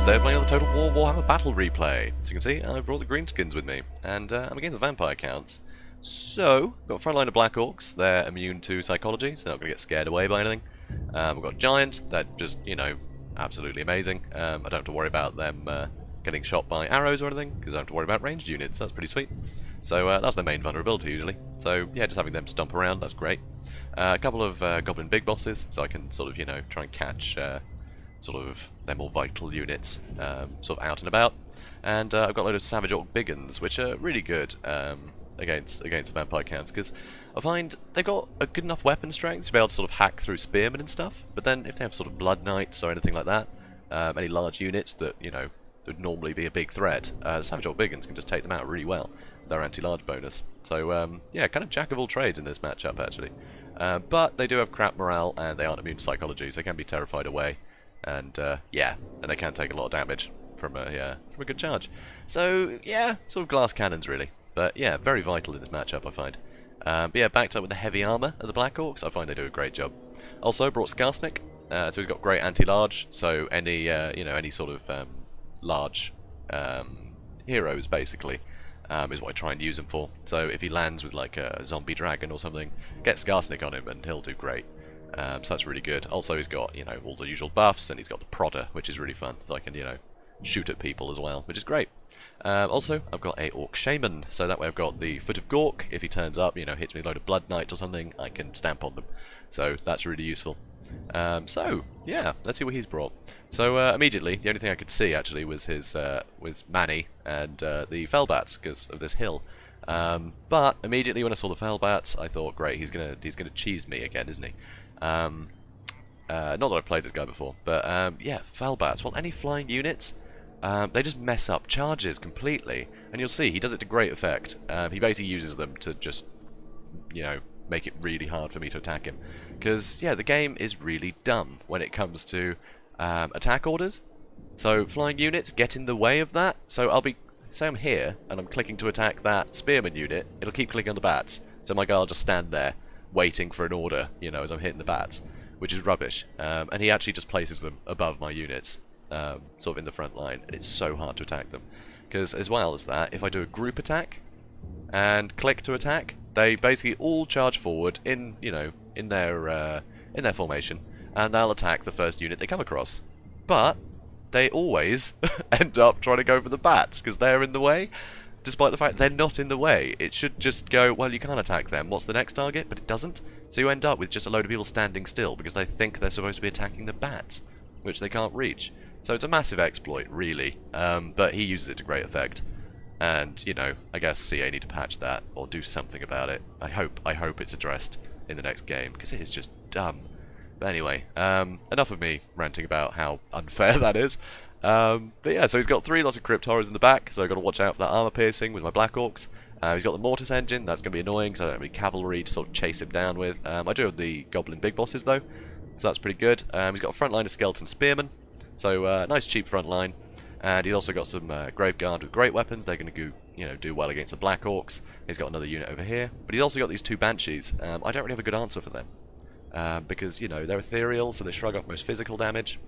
Today I'm playing on the Total War Warhammer Battle Replay. As you can see, I've brought the Greenskins with me, and I'm against the vampire counts. So, got a front line of Black Orcs. They're immune to psychology, so they're not going to get scared away by anything. We've got Giants, that just, you know, absolutely amazing. I don't have to worry about them getting shot by arrows or anything, because I don't have to worry about ranged units. That's pretty sweet. So that's their main vulnerability usually. So yeah, just having them stomp around, that's great. A couple of Goblin Big Bosses, so I can sort of, you know, try and catch sort of their more vital units sort of out and about. And I've got a load of Savage Orc Big Uns, which are really good against vampire counts, because I find they've got a good enough weapon strength to be able to sort of hack through spearmen and stuff, but then if they have sort of Blood Knights or anything like that, any large units that, you know, would normally be a big threat, the Savage Orc Big Uns can just take them out really well, their anti-large bonus. So yeah, kind of jack of all trades in this matchup actually. But they do have crap morale and they aren't immune to psychology, so they can be terrified away. And yeah, and they can take a lot of damage from a good charge. So yeah, sort of glass cannons really. But yeah, very vital in this matchup I find. But yeah, backed up with the heavy armor of the Black Orcs, I find they do a great job. Also brought Skarsnik, so he's got great anti-large. So any you know, any sort of large heroes basically is what I try and use him for. So if he lands with like a zombie dragon or something, get Skarsnik on him and he'll do great. So that's really good. Also he's got, you know, all the usual buffs, and he's got the prodder, which is really fun. So I can, you know, shoot at people as well, which is great. Also, I've got a Orc Shaman, so that way I've got the Foot of Gork. If he turns up, you know, hits me a load of Blood Knights or something, I can stamp on them. So that's really useful. So yeah, let's see what he's brought. So immediately, the only thing I could see actually was his was Manny and the Fellbats because of this hill. But immediately when I saw the Fellbats, I thought, great, he's gonna cheese me again, isn't he? Not that I've played this guy before, but yeah, Fellbats. Well, any flying units, they just mess up charges completely, and you'll see he does it to great effect. He basically uses them to just, you know, make it really hard for me to attack him, because yeah, the game is really dumb when it comes to attack orders. So flying units get in the way of that. So I'll be, say I'm here and I'm clicking to attack that spearman unit, it'll keep clicking on the bats, so my guy will just stand there waiting for an order, you know, as I'm hitting the bats, which is rubbish. And he actually just places them above my units, sort of in the front line, and it's so hard to attack them. Because as well as that, if I do a group attack and click to attack, they basically all charge forward in, you know, in their formation, and they'll attack the first unit they come across. But they always end up trying to go for the bats because they're in the way. Despite the fact they're not in the way, it should just go, well, you can't attack them, what's the next target? But it doesn't. So you end up with just a load of people standing still because they think they're supposed to be attacking the bats, which they can't reach. So it's a massive exploit, really, but he uses it to great effect. And, you know, I guess CA need to patch that or do something about it. I hope it's addressed in the next game, because it is just dumb. But anyway, enough of me ranting about how unfair that is. But yeah, so he's got 3 lots of crypt horrors in the back, so I've got to watch out for that armor piercing with my Black Orcs. He's got the Mortis engine, that's going to be annoying because I don't have any cavalry to sort of chase him down with. I do have the Goblin Big Bosses though, so that's pretty good. He's got a front line of Skeleton Spearmen, so nice cheap front line. And he's also got some Graveguard with great weapons. They're going to, you know, do well against the Black Orcs. He's got another unit over here, but he's also got these 2 Banshees. I don't really have a good answer for them because, you know, they're ethereal, so they shrug off most physical damage.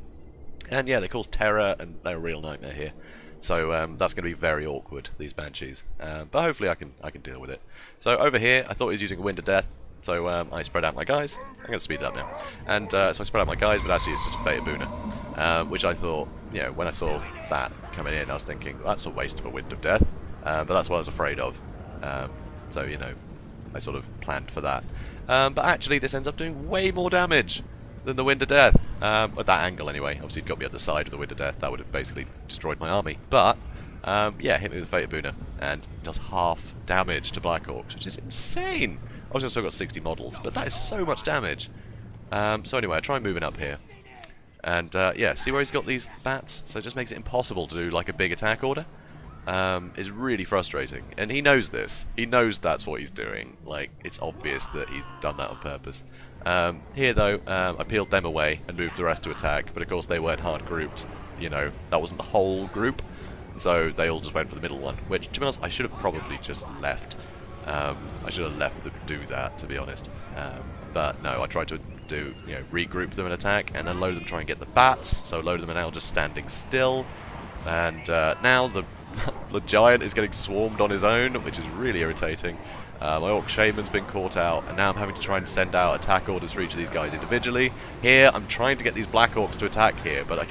And yeah, they cause terror, and they're a real nightmare here. So that's going to be very awkward, these Banshees. But hopefully I can deal with it. So over here, I thought he was using a Wind of Death. So I spread out my guys. I'm going to speed it up now. And so I spread out my guys, but actually it's just a Fate of Boona. Which I thought, you know, when I saw that coming in, I was thinking, well, that's a waste of a Wind of Death. But that's what I was afraid of. So, you know, I sort of planned for that. But actually, this ends up doing way more damage than the Wind of Death. At that angle, anyway. Obviously, it got me at the side of the Wind of Death. That would have basically destroyed my army. But, yeah, hit me with the Fate of Boona. And does half damage to Black Orcs, which is insane. Obviously, I've still got 60 models, but that is so much damage. So anyway, I try moving up here. And, yeah, see where he's got these bats? So it just makes it impossible to do, like, a big attack order. It's really frustrating. And he knows this. He knows that's what he's doing. Like, it's obvious that he's done that on purpose. Here, though, I peeled them away and moved the rest to attack. But, of course, they weren't hard grouped. You know, that wasn't the whole group. So they all just went for the middle one. Which, to be honest, I should have probably just left. I should have left them do that, to be honest. But no, I tried to do, you know, regroup them and attack, and then a load of them try and get the bats, so a load of them are now just standing still, And now the the giant is getting swarmed on his own, which is really irritating. My Orc Shaman's been caught out, and now I'm having to try and send out attack orders for each of these guys individually. Here, I'm trying to get these Black Orcs to attack here, but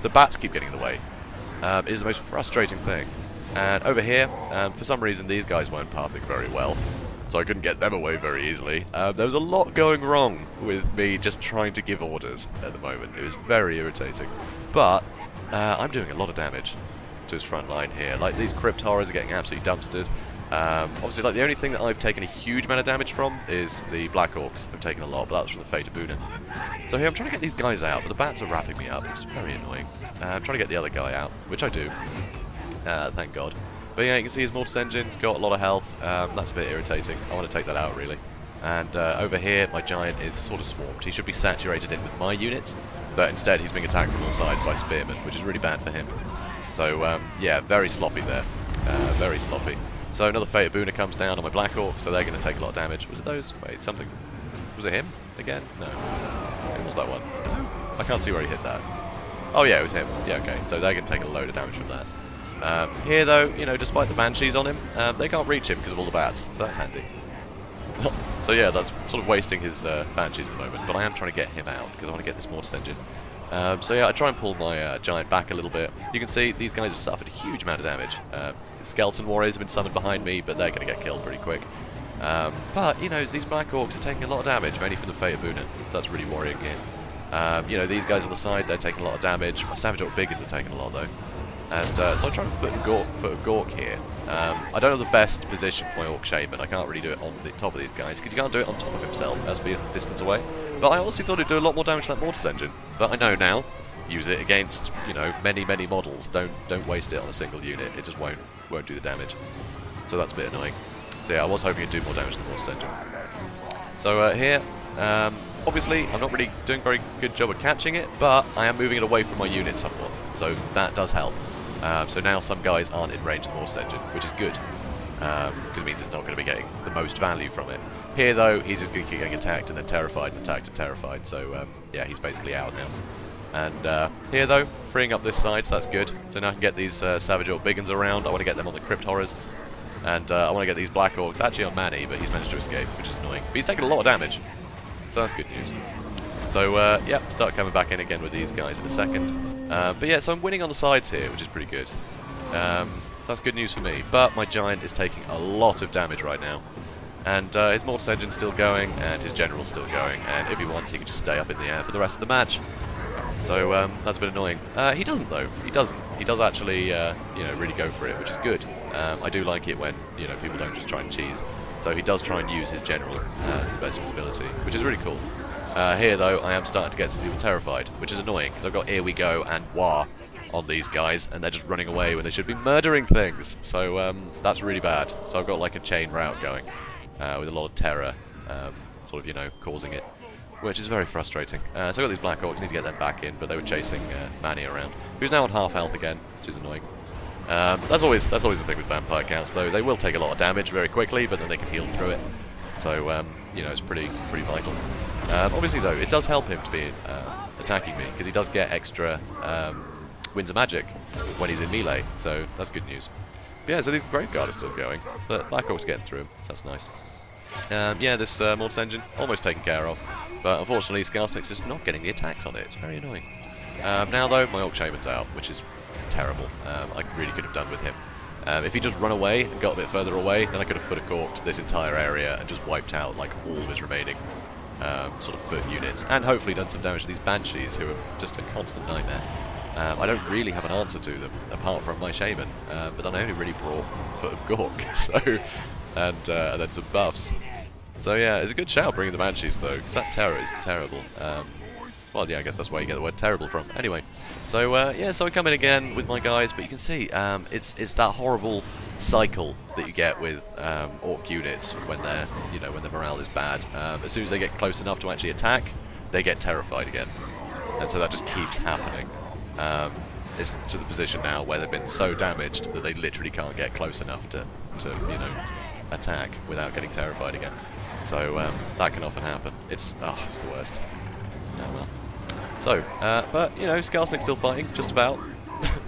the bats keep getting in the way. It is the most frustrating thing. And over here, for some reason, these guys weren't pathing very well, so I couldn't get them away very easily. There was a lot going wrong with me just trying to give orders at the moment. It was very irritating. But I'm doing a lot of damage to his front line here. Like, these Crypt Horrors are getting absolutely dumpstered. Obviously, like, the only thing that I've taken a huge amount of damage from is the Black Orcs have taken a lot, but that's from the Fate of Buna. So here I'm trying to get these guys out, but the bats are wrapping me up. It's very annoying. I'm trying to get the other guy out, which I do. Thank God. But yeah, you can see his Mortis Engine's got a lot of health. That's a bit irritating. I want to take that out, really. And over here, my giant is sort of swarmed. He should be saturated in with my units, but instead he's being attacked from all sides by spearmen, which is really bad for him. So, yeah, very sloppy there. Very sloppy. So another Fate of Buna comes down on my Black Orc, so they're going to take a lot of damage. Was it those? Wait, something... Was it him? Again? No. It was that one. No. I can't see where he hit that. Oh yeah, it was him. Yeah, okay. So they're going to take a load of damage from that. Here, though, you know, despite the Banshees on him, they can't reach him because of all the bats, so that's handy. So yeah, that's sort of wasting his Banshees at the moment, but I am trying to get him out because I want to get this Mortis Engine. So yeah, I try and pull my giant back a little bit. You can see these guys have suffered a huge amount of damage. Skeleton Warriors have been summoned behind me, but they're going to get killed pretty quick. But, you know, these Black Orcs are taking a lot of damage, mainly from the Fate of Buna, so that's really worrying here. You know, these guys on the side, they're taking a lot of damage. My Savage Orc Biggins are taking a lot, though. And so I try and foot of Gork here. I don't have the best position for my Orc Shaman. I can't really do it on the top of these guys, because you can't do it on top of himself, it has to be a distance away. But I honestly thought it'd do a lot more damage to that Mortis Engine. But I know now, use it against, you know, many models. Don't waste it on a single unit. It just won't do the damage. So that's a bit annoying. So yeah, I was hoping it'd do more damage to the Mortis Engine. So here, obviously, I'm not really doing a very good job of catching it, but I am moving it away from my unit somewhat. So that does help. So now some guys aren't in range of the Mortis Engine, which is good. Because it means it's not going to be getting the most value from it. Here, though, he's just going to keep getting attacked and then terrified and attacked and terrified. So, yeah, he's basically out now. And here, though, freeing up this side, so that's good. So now I can get these Savage Orc Biggins around. I want to get them on the Crypt Horrors. And I want to get these Black Orcs actually on Manny, but he's managed to escape, which is annoying. But he's taken a lot of damage. So that's good news. So, yeah, start coming back in again with these guys in a second. But yeah, so I'm winning on the sides here, which is pretty good. So that's good news for me. But my giant is taking a lot of damage right now. And his Mortis Engine's still going, and his General's still going. And if he wants, he can just stay up in the air for the rest of the match. So that's a bit annoying. He doesn't, though. He doesn't. He does actually, you know, really go for it, which is good. I do like it when, you know, people don't just try and cheese. So he does try and use his General to the best of his ability, which is really cool. Here, though, I am starting to get some people terrified, which is annoying, because I've got Here We Go and Wah on these guys, and they're just running away when they should be murdering things. So that's really bad. So I've got like a chain route going with a lot of terror, sort of, you know, causing it, which is very frustrating. So I've got these Black Orcs, need to get them back in, but they were chasing Manny around, who's now on half health again, which is annoying. That's always the thing with vampire counts, though. They will take a lot of damage very quickly, but then they can heal through it. So you know, it's pretty vital. Obviously, though, it does help him to be attacking me, because he does get extra Winds of Magic when he's in melee, so that's good news. But yeah, so these Graveguard are still going, but Black Orc's getting through him, so that's nice. Yeah, this Mortis Engine, almost taken care of, but unfortunately Scarstick's just not getting the attacks on it. It's very annoying. Now, though, my Orc Shaman's out, which is terrible. I really could have done with him. If he just run away and got a bit further away, then I could have foot of corked this entire area and just wiped out like all of his remaining sort of foot units, and hopefully done some damage to these Banshees, who are just a constant nightmare. I don't really have an answer to them, apart from my Shaman, but then I only really brought Foot of Gork, so, and then some buffs. So yeah, it's a good shout bringing the Banshees, though, because that terror is terrible. Well, yeah, I guess that's where you get the word terrible from. Anyway, so yeah, so I come in again with my guys, but you can see it's that horrible cycle that you get with Orc units when they're, you know, when the morale is bad. As soon as they get close enough to actually attack, they get terrified again, and so that just keeps happening. It's to the position now where they've been so damaged that they literally can't get close enough to you know, attack without getting terrified again. So that can often happen. It's the worst. Oh well. So, but, you know, Scarsnick's still fighting, just about.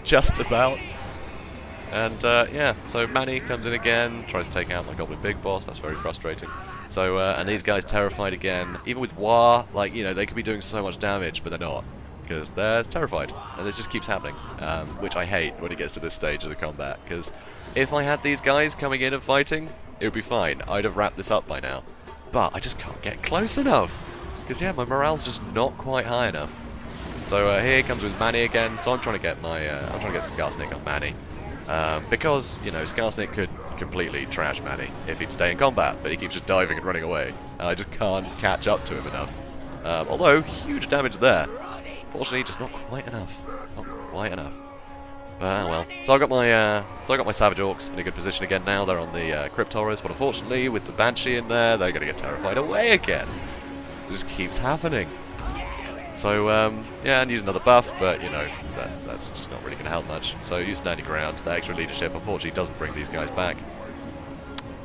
just about. And yeah, so Manny comes in again, tries to take out my Goblin Big Boss. That's very frustrating. So and these guys terrified again. Even with War, like, you know, they could be doing so much damage, but they're not, because they're terrified, and this just keeps happening, which I hate when it gets to this stage of the combat, because if I had these guys coming in and fighting, it would be fine. I'd have wrapped this up by now, but I just can't get close enough, because yeah, my morale's just not quite high enough. So here he comes with Manny again. So I'm trying to get my Skarsnik on Manny, because, you know, Skarsnik could completely trash Manny if he'd stay in combat, but he keeps just diving and running away, and I just can't catch up to him enough. Although huge damage there. Fortunately, just not quite enough. Not quite enough. But well. So I got my Savage Orcs in a good position again now. They're on the Crypt Horrors, but unfortunately, with the Banshee in there, they're going to get terrified away again. It just keeps happening. So yeah, and use another buff, but you know, that's just not really going to help much. So use Standing Ground. The extra leadership, unfortunately, doesn't bring these guys back,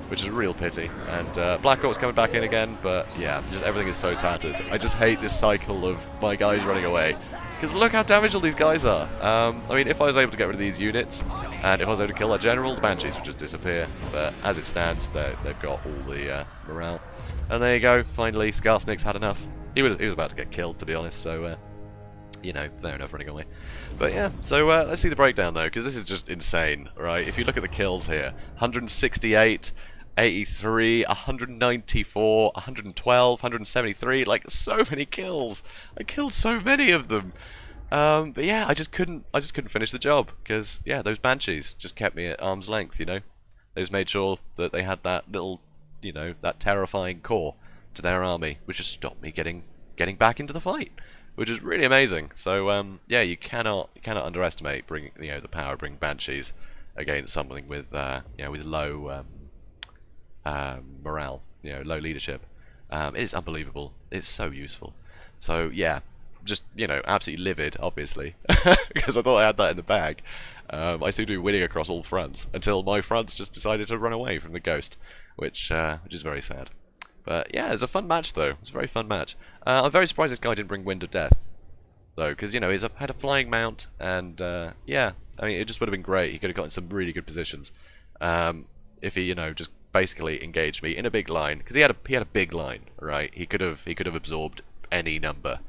which is a real pity. And Black Orc's coming back in again, but yeah, just everything is so tattered. I just hate this cycle of my guys running away, because look how damaged all these guys are. I mean, if I was able to get rid of these units, and if I was able to kill that general, the Banshees would just disappear. But as it stands, they've got all the morale. And there you go, finally, Skarsnik's had enough. He was about to get killed, to be honest, so, you know, fair enough running away. But yeah, so let's see the breakdown, though, because this is just insane, right? If you look at the kills here, 168... 83, 194, 112, 173, like, so many kills. I killed so many of them. But yeah, I just couldn't finish the job, because yeah, those Banshees just kept me at arm's length, you know. They just made sure that they had that little, you know, that terrifying core to their army, which just stopped me getting back into the fight, which is really amazing. So yeah, you cannot underestimate the power of bringing Banshees against something with you know, with low morale, you know, low leadership. It is unbelievable. It's so useful. So yeah, just, you know, absolutely livid, obviously, because I thought I had that in the bag. I seem to be winning across all fronts until my fronts just decided to run away from the ghost, which is very sad. But yeah, it's a fun match though. It's a very fun match. I'm very surprised this guy didn't bring Wind of Death though, because, you know, he's had a flying mount, and yeah, I mean, it just would have been great. He could have gotten some really good positions if he, you know, just basically engaged me in a big line, because he had a big line, right? He could have absorbed any number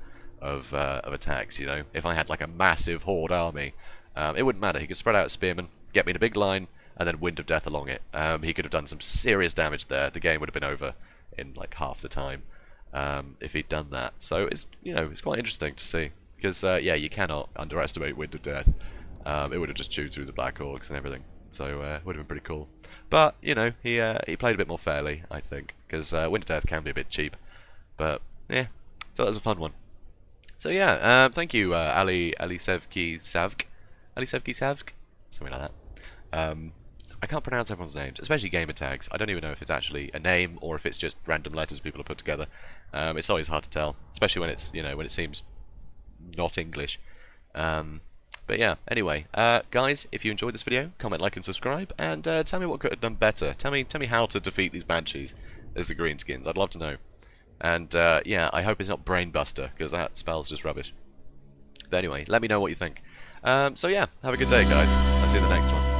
of attacks, you know. If I had like a massive horde army, it wouldn't matter. He could spread out spearmen, get me in a big line, and then Wind of Death along it. He could have done some serious damage there. The game would have been over in like half the time if he'd done that. So it's, you know, it's quite interesting to see, because yeah, you cannot underestimate Wind of Death. It would have just chewed through the Black Orcs and everything. So it would have been pretty cool. But, you know, he played a bit more fairly, I think, because Wind of Death can be a bit cheap. But yeah, so that was a fun one. So yeah, thank you, Alisevki Savk, something like that. I can't pronounce everyone's names, especially gamer tags. I don't even know if it's actually a name or if it's just random letters people have put together. It's always hard to tell, especially when it's, you know, when it seems not English. But yeah, anyway, guys, if you enjoyed this video, comment, like, and subscribe, and tell me what could have done better. Tell me how to defeat these Banshees as the Greenskins. I'd love to know. And yeah, I hope it's not Brainbuster, because that spell's just rubbish. But anyway, let me know what you think. So yeah, have a good day, guys. I'll see you in the next one.